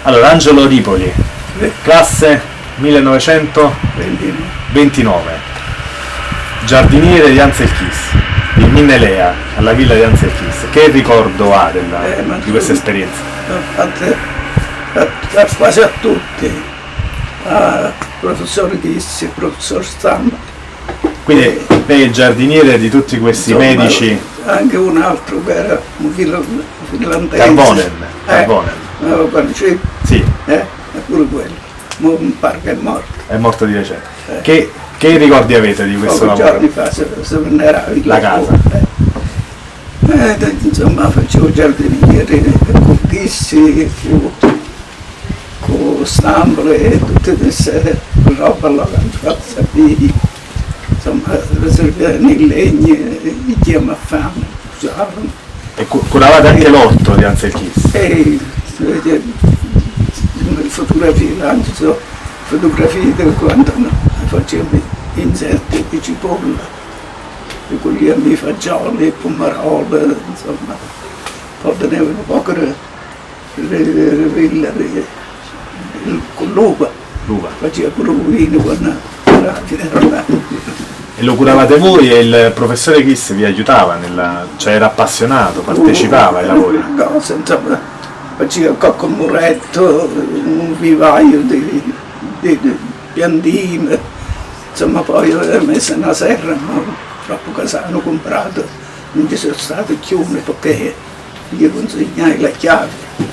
Allora, Angelo Ripoli, classe 1929, giardiniere di Anzelchis, di Minnelea, alla villa di Anzelchis. Che ricordo ha di questa esperienza? Quasi a tutti, a professor Chissi, professor Stampa. Quindi lei è il giardiniere di tutti questi medici? Anche un altro che era un finlandese. Carbonen. Sì. È pure quello. Mi pare che è morto. È morto di recente. Che ricordi avete di questo lavoro? Giorni fa se ne era la casa. Insomma facevo giardiniere con Chissi, con Stamble e tutte queste roba là che insomma riservavano i legni, i chiama a fame, usavano. E curavate anche l'orto di Anzelchis? E fotografie, lancio fotografie di quando facevo insetti di cipolla, di quelli fagioli, pomarole, insomma, poi tenevano poco le ville con l'uva, faceva pure vino con la E lo curavate voi e il professore Kiss vi aiutava, cioè era appassionato, partecipava ai lavori? Cosa, insomma, faceva cocco muretto, un vivaio di piantine, insomma poi ho messo una serra, ma troppo casa hanno comprato, non ci sono state chiune perché gli consegnai la chiave,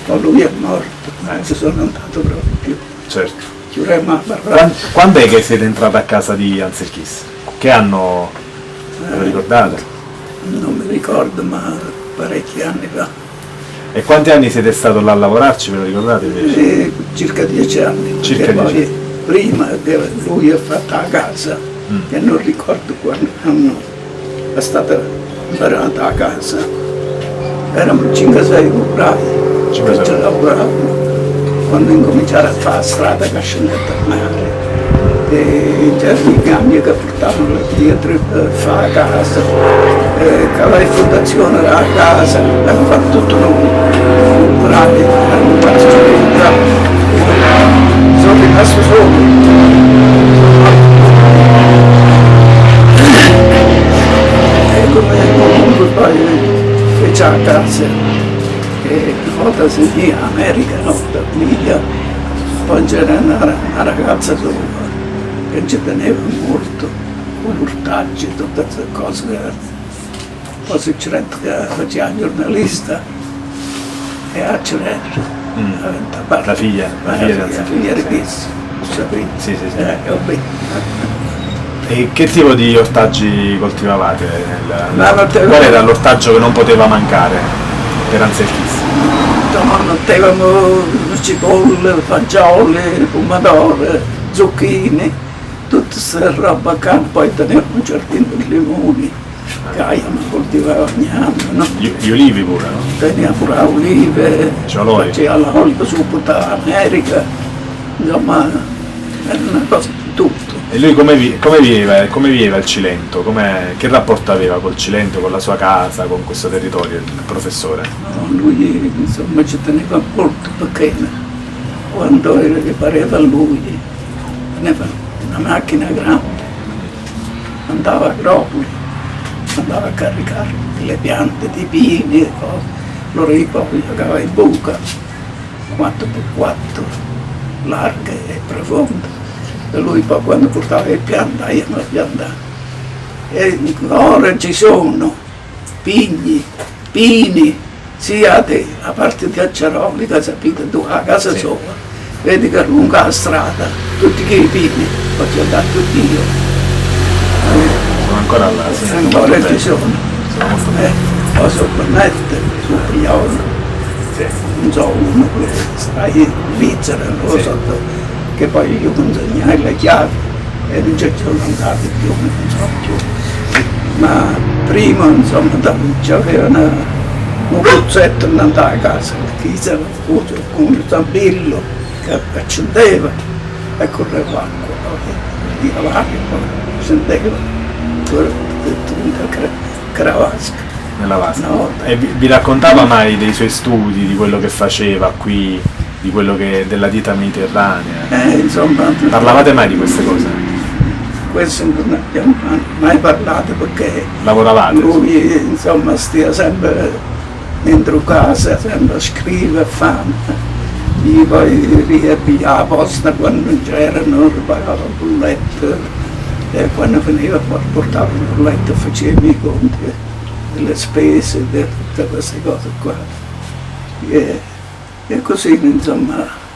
poi lui è morto, non ci sono andato proprio più. Certo. Quando è che siete entrati a casa di Anzelchis? Che anno lo ricordate? Non mi ricordo, ma parecchi anni fa. E quanti anni siete stato là a lavorarci, ve lo ricordate invece? Circa 10 anni. Circa 10 anni. Prima che lui ha fatto la casa, che non ricordo quando è stata imparata la casa, erano 5-6 operai che ci lavoravano. Quando incominciarono a fare la strada Cascinetta al mare, e c'erano i camion che portavano le pietre per fare la casa, che la fondazione della casa, hanno fatto tutto noi, bravi, hanno fatto sono rimasto solo. E comunque poi fece la casa. E una volta si via America, no, da Puglia, poi c'era una ragazza sola che ci teneva molto, con l'urtaggi e tutte queste cose. Poi succedette che faceva il giornalista e a Cerello, la figlia di Chissi, sì. E che tipo di ortaggi coltivavate? Qual era l'ortaggio che non poteva mancare per Anzelchis? Mettevamo cipolle, fagioli, pomodori, zucchine, tutta questa roba qua, poi tenevamo un giardino di limoni, che coltivavamo ogni anno, no? Gli olivi pure, no? Teniamo pure olive, faceva l'olio su tutta l'America, insomma, era una cosa di tutto. E lui come viveva il Cilento? Che rapporto aveva col Cilento, con la sua casa, con questo territorio, il professore? No, lui insomma ci teneva molto perché quando ripareva lui teneva una macchina grande, andava a Gropoli, andava a caricare le piante di pini e cose, lo poi giocava in buca 4x4, larghe e profonde. E lui poi quando portava le piante, io me la piantava. E ora ci sono pini, sia a parte di Acciaroli, che sapete tu, a casa sua, vedi che lunga la strada, tutti quei pini, poi ci ho dato Dio. Sono ancora là, sì. Ancora ci sono. Poi soppornette, su Piglione, non so, uno che sta in Svizzera, non lo so. Che poi io consegnai le chiavi e non ci sono andati più, non so più. Ma prima insomma c'aveva un pozzetto in andava a casa, che c'era con un zambillo che accendeva e correva acqua, di lavare, poi scendeva, era vasca. Nella vasca. No, e vi raccontava mai dei suoi studi, di quello che faceva qui? di quello che della dieta mediterranea. Insomma, Parlavate mai di queste cose? questo non abbiamo mai parlato perché Lavoravate? lui insomma stia sempre dentro casa, sempre scrive, fa. Io poi riempì la posta quando non c'erano, ripagava il bulletto e quando veniva portava il bulletto faceva i conti delle spese, di tutte queste cose qua. E così insomma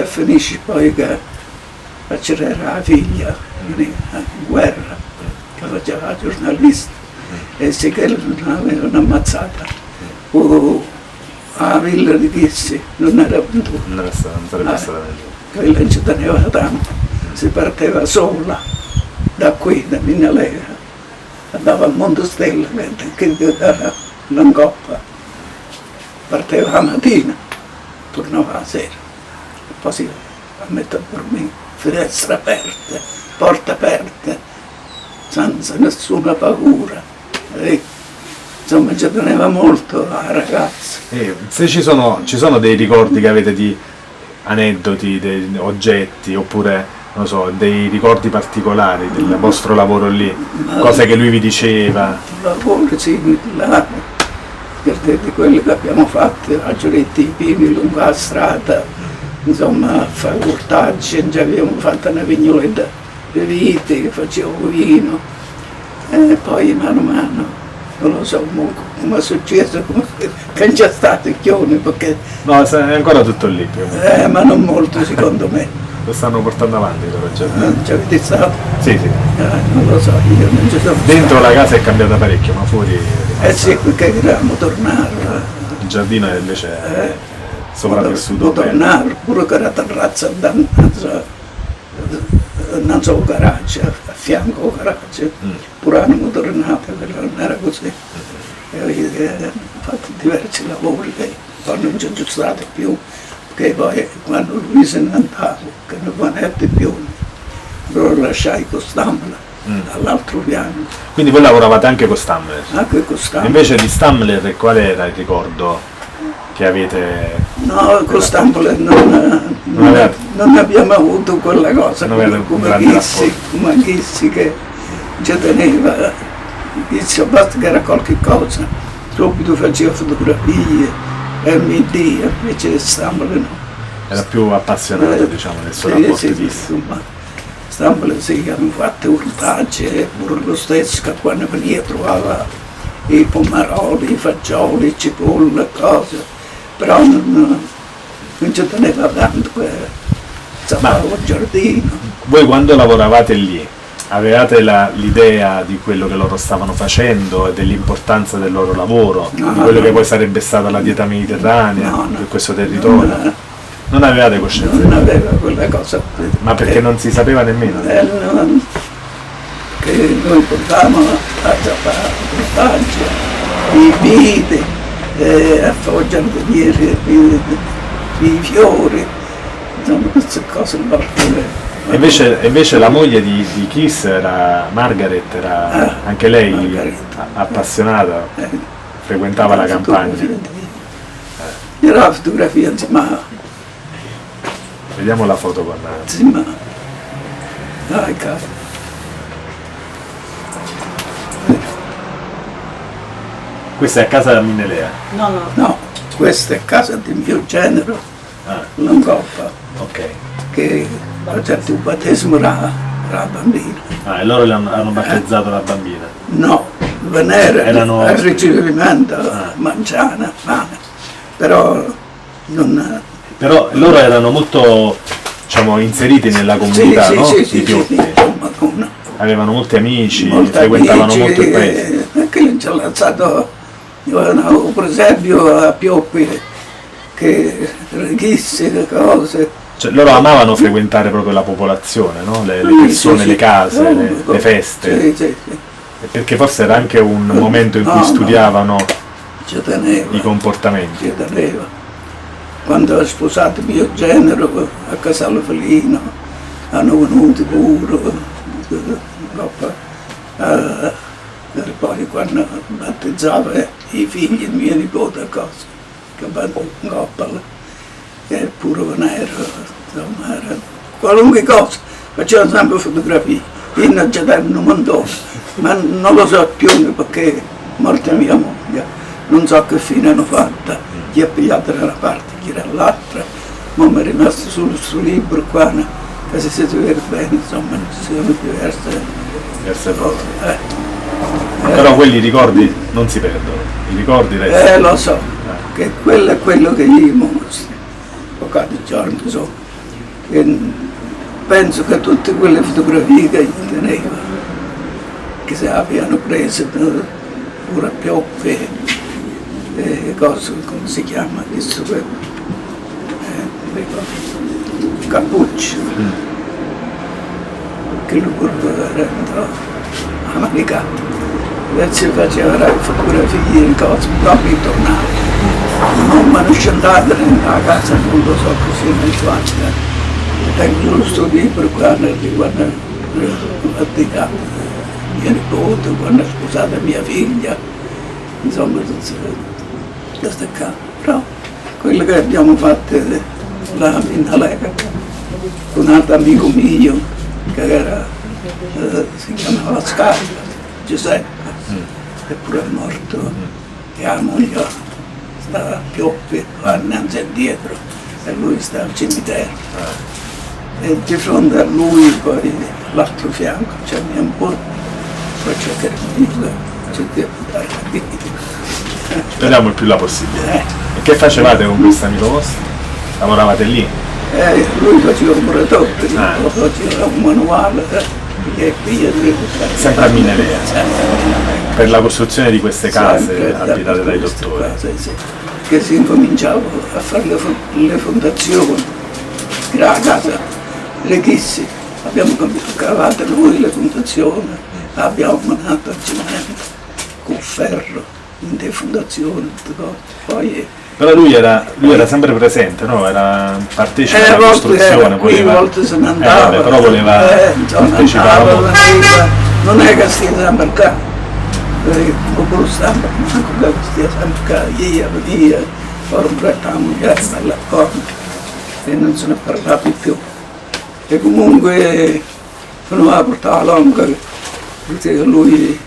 finisce poi che c'era la figlia in guerra che faceva la giornalista e sì che l'avevano ammazzata a villa di Chissi, non era venuto. Non sarebbe stata meglio. Quella ci teneva tanto, si partiva sola da qui, da Minalea, andava a Montestella, che da Langoppa, partiva la mattina, tornava la sera, e poi si metteva a dormire, finestre aperte, porte aperte, senza nessuna paura. Insomma ci teneva molto la ragazza. Se ci sono dei ricordi che avete di aneddoti, dei oggetti, oppure non so, dei ricordi particolari del vostro lavoro lì, cose che lui vi diceva? Il lavoro sì, di quelli che abbiamo fatto, a Giuretti i Pini, lungo la strada, insomma a fare ortaggi, già abbiamo fatto una vignoletta di vite, facevo vino e poi mano a mano. Non lo so come è successo, che non c'è stato il chione perché. No, è ancora tutto lì più o meno. Ma non molto secondo me. Lo stanno portando avanti il progetto. Non ci avete stato? Sì, sì. Non lo so, io non ci sono. Dentro la casa è cambiata parecchio, ma fuori. Sì, perché volevamo tornare. Il giardino è invece sopravvissuto bene. Tornare, pure che la terrazza non so garage, a fianco al garage, pure hanno tornato, non era così. E ho fatto diversi lavori che poi non ci sono stati più, perché poi quando lui se ne andava, che non venette più, lo lasciai con Stamler, all'altro piano. Quindi voi lavoravate anche con Stamler? Anche con Stamler. Invece di Stamler qual era il ricordo che avete? No, con Stamler non abbiamo avuto quella cosa come Chissi che ci teneva, Chissi basta che era qualche cosa, subito faceva fotografie e mi dia, invece Stamler no. Era più appassionato diciamo nel suo rapporto fisico. Stamler sì, abbiamo fatto ortaggi, pure lo stesso che quando veniva trovava i pomaroli, i fagioli, i cipolle, cose, però non ci teneva tanto sapeva il giardino. Voi quando lavoravate lì avevate l'idea di quello che loro stavano facendo e dell'importanza del loro lavoro, di quello che poi sarebbe stata la dieta mediterranea di questo territorio? Non avevate coscienza? Non aveva quella cosa. Ma perché non si sapeva nemmeno? Che noi portavamo a fare ortaggi, i viti, a fare giardinieri, i fiori, insomma queste cose morte. E invece la moglie di Kiss era Margaret, era anche lei appassionata, frequentava la campagna. Era la fotografia insieme. Vediamo la foto con insieme. Dai caro. Questa è a casa da Minelea? No, questa è casa di mio genero, Langoppa. Ok. Che ha fatto il battesimo la bambina. E loro hanno battezzato la bambina? No, erano al ricevimento, mangiana, fame, però non. Però loro erano molto, diciamo, inseriti nella comunità, no? Sì, avevano molti amici, frequentavano molto il paese. Anche lì ci ha lanciato, per esempio a Pioppi, che Reghissi, le cose. Cioè, loro amavano frequentare proprio la popolazione, no? Le persone, le case, le feste. Sì. Perché forse era anche un momento in cui studiavano i comportamenti. Ci teneva. Quando ho sposato mio genero a Casale Felino, hanno venuto pure, e poi quando battezzava i figli, mio nipote, cosa, che vanno in Goppa, pure nero, insomma, era qualunque cosa, faceva sempre fotografie, io non ce l'hanno un montone, ma non lo so più perché morta mia moglie, non so che fine hanno fatta, chi ha pigliato da una parte, chi dall'altra, ma mi è rimasto sul suo libro qua, che se si vede bene, insomma, ci sono diverse cose. Però quelli ricordi non si perdono, i ricordi restano. Lo so, che quello è quello che io mostro, pochi giorni so. E penso che tutte quelle fotografie che io tenevo, che si abbiano preso pure a Pioppi, cose, come si chiama, questo Cappuccio, che lui era americano. E si faceva le fotografie, cose, proprio tornavo. Non mi sono andato nella casa, non lo so che fine è fatta. Tengo giusto libro quando ho dedicato mia nipote, quando ho sposato mia figlia, insomma, queste cose. Però quello che abbiamo fatto là in Lega, con un altro amico mio, che era, si chiamava Scarpa, Giuseppe, eppure è morto, e la moglie stava a Pioppi, innanzi e dietro, e lui stava al cimitero. E di fronte a lui, poi all'altro fianco, c'è mia moglie, poi c'è Carmilla, c'è devo dare la vita. Speriamo il più là possibile. E che facevate con questo amico vostro? Lavoravate lì? Lui faceva un muratore, faceva un manuale, e qui sempre a Minelea, per la costruzione di queste case abitate dai dottori. Sì. Che si incominciava a fare le fondazioni, la casa, le chisse, abbiamo cavato noi le fondazioni, abbiamo manato il cemento con ferro, in le fondazioni, tutte cose. Poi, però lui era sempre presente, no? Era partecipe alla costruzione, voleva, volte se ne andava, vabbè, però voleva partecipare. Non è che stia sempre qua, come stampa, manco che stia sempre qua, via, ora un la moglie nella corna e non se ne è parlato più. E comunque non ha portato longa, perché lui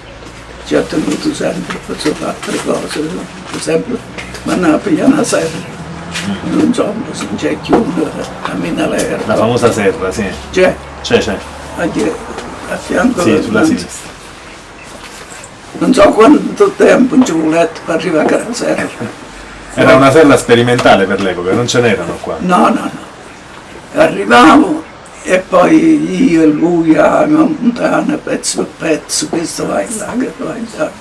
ci ha tenuto sempre, faceva altre cose, sempre mandava a pigliare una serra, non so se c'è chiuso a Minalera. La famosa serra, sì. C'è, a fianco sì, sulla sinistra. Non so quanto tempo ci vuole per arrivare alla serra. Era una serra sperimentale per l'epoca, non ce n'erano qua. No. Arrivavo e poi io e lui a montana, pezzo per pezzo, questo vai là, che vai là.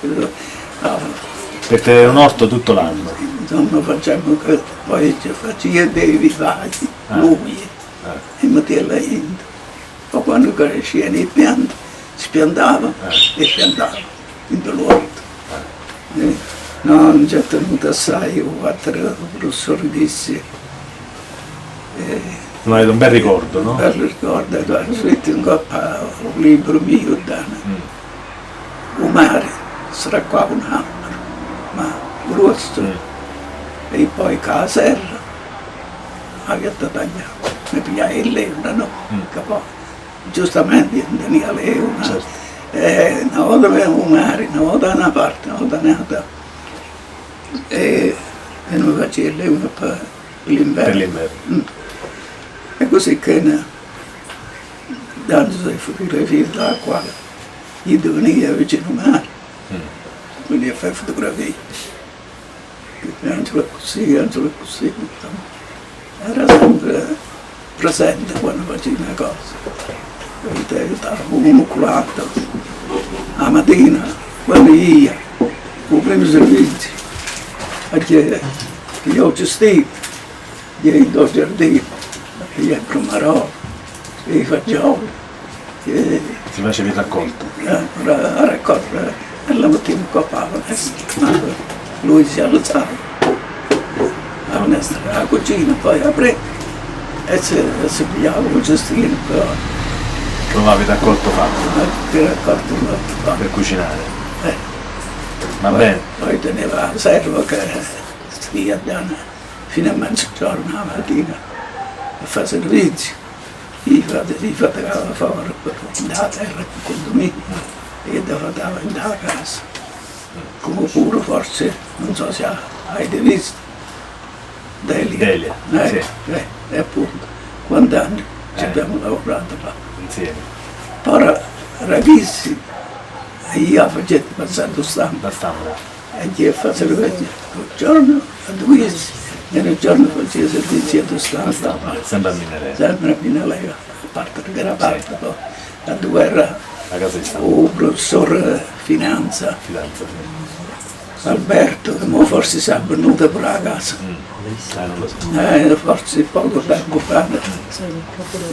Per tenere un orto tutto l'anno. Insomma facciamo che poi ci faceva dei vivaggi, lui, e metteva in. Poi quando crescevano i pianti, si piantava e piantava in l'orto. No, non ci è tenuto assai, ho fatto il professore disse. Non avete un bel ricordo, no? Un bel ricordo, ho scritto in coppa un libro mio, un mare, sarà qua un anno, ma grosso, e poi la serra, aveva tagliato, mi pigliai il leone, no? Che poi, giustamente, tenia leone, una volta avevo un mare, una volta da una parte, una volta da un'altra, e non faceva il leone per l'inverno. E così che dando le fotografie da qua, gli veniva vicino al mare, quindi a fare fotografie. Angelo così, insomma. Era sempre presente quando faceva una cosa. Io stavo uno con l'altro. La mattina, quando io, con il primo servizio, io gestivo, io do giardini, io promarò, i fagioli. Si faceva il raccolto? A raccogliere, e la mattina copava, lui si alzava, la finestra della cucina, poi aprì e si pigliava un cestino Non l'avete raccolto fatto? per raccolto fatto. Per cucinare? Va Poi, bene. poi teneva la serva che stia fino a mezzogiorno la mattina a fare servizio. Io faticavo fuori per andare a terra con il condominio e devo andare in da casa. Come pure forse, non so se hai visto, Delia. Sì. E appunto, quanti anni ci abbiamo lavorato là. Insieme. Ora ragazzi, io facevo passando stampa La stampa. e io facevo servizio un giorno a due e un giorno facevo servizio a La stampa. stampa. Sempre a Minere. Sempre a Pinaleva, a parte che era parte, poi, a dove era La casa di stampa. il professor Finanza, Fidanza. Sì. Alberto, che mo forse si è venuto per la casa. Non lo so. Forse poco tempo fa.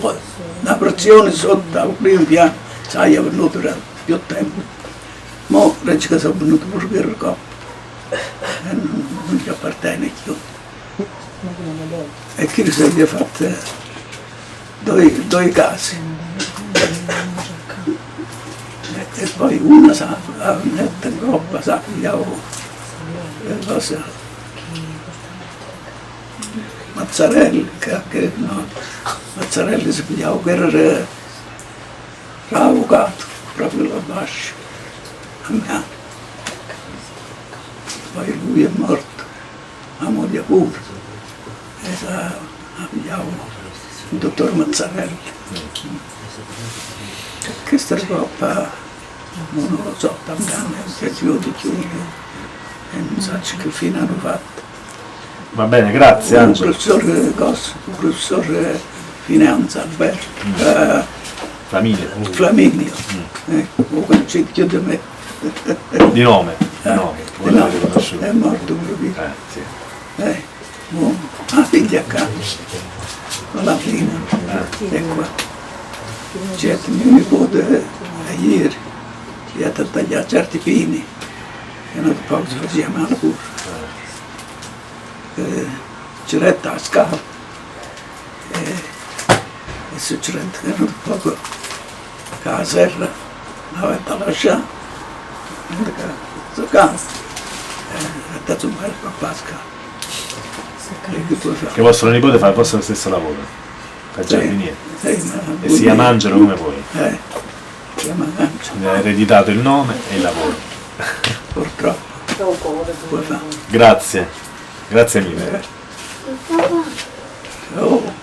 Poi, una porzione sotto al primo piano, sai, è venuto da più tempo. Mo dice che sono venuto pure il coppo. E non ci appartiene più. E chi si è fatto due case. E poi una sa, mette in coppa, sa, Mazzarelli, che no, Mazzarelli si pigliava, che era avvocato, proprio là basso, a me. Poi lui è morto, la moglie pure, e la pigliava il dottor Mazzarelli. Questa coppa, non lo so, tanti anni, è più di chiuso. E non so che fine hanno fatto. Va bene, grazie Il Angelo. professor Finanza Alberto, Flaminio. un concetto di me. Di nome. Voi No, l'avete conosciuto. è morto proprio. Sì. La figlia a casa, alla fine, è qua. C'è mio nipote ieri, gli ha tagliato certi pini. E non poi si faceva male pure. C'era a scala e se c'era un po' la serra l'aveva lasciata e ha dato un bel po' a scala. Che vostro nipote fa forse lo stesso lavoro. Fa giardiniere. E si chiama Angelo come voi. Si chiama Angelo. Ha ereditato il nome e il lavoro. Purtroppo. Grazie. Grazie mille. Oh.